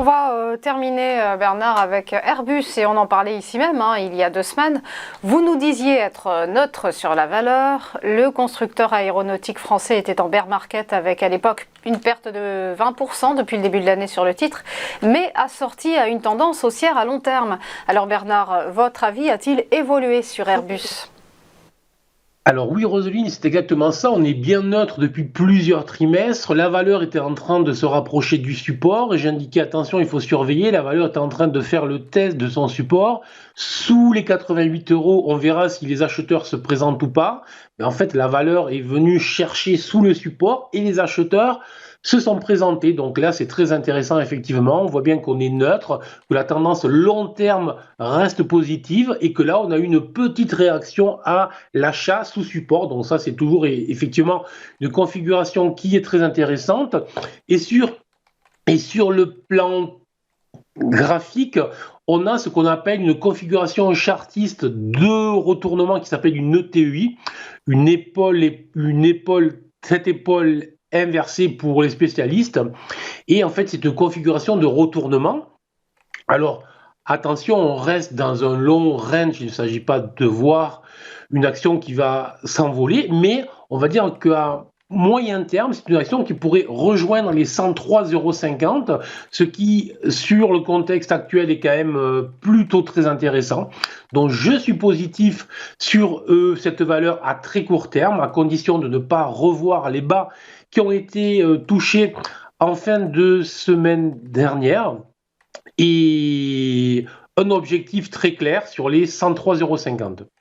va terminer, Bernard, avec Airbus, et on en parlait ici même, il y a 2 semaines. Vous nous disiez être neutre sur la valeur. Le constructeur aéronautique français était en bear market avec, à l'époque, une perte de 20% depuis le début de l'année sur le titre, mais assorti à une tendance haussière à long terme. Alors Bernard, votre avis a-t-il évolué sur Airbus ? Alors oui, Roselyne, c'est exactement ça. On est bien neutre depuis plusieurs trimestres. La valeur était en train de se rapprocher du support et j'indiquais attention, il faut surveiller. La valeur était en train de faire le test de son support. Sous les 88 euros, on verra si les acheteurs se présentent ou pas. Mais en fait, la valeur est venue chercher sous le support et les acheteurs se sont présentés. Donc là, c'est très intéressant, effectivement. On voit bien qu'on est neutre, que la tendance long terme reste positive et que là, on a une petite réaction à l'achat sous support. Donc ça, c'est toujours effectivement une configuration qui est très intéressante. Et sur le plan graphique, on a ce qu'on appelle une configuration chartiste de retournement qui s'appelle une ETUI, cette épaule inversée pour les spécialistes. Et en fait, c'est une configuration de retournement. Alors, attention, on reste dans un long range, il ne s'agit pas de voir une action qui va s'envoler, mais on va dire qu'à moyen terme, c'est une action qui pourrait rejoindre les 103,50 €, ce qui, sur le contexte actuel, est quand même plutôt très intéressant. Donc, je suis positif sur cette valeur à très court terme, à condition de ne pas revoir les bas qui ont été touchés en fin de semaine dernière et un objectif très clair sur les 103,50 €.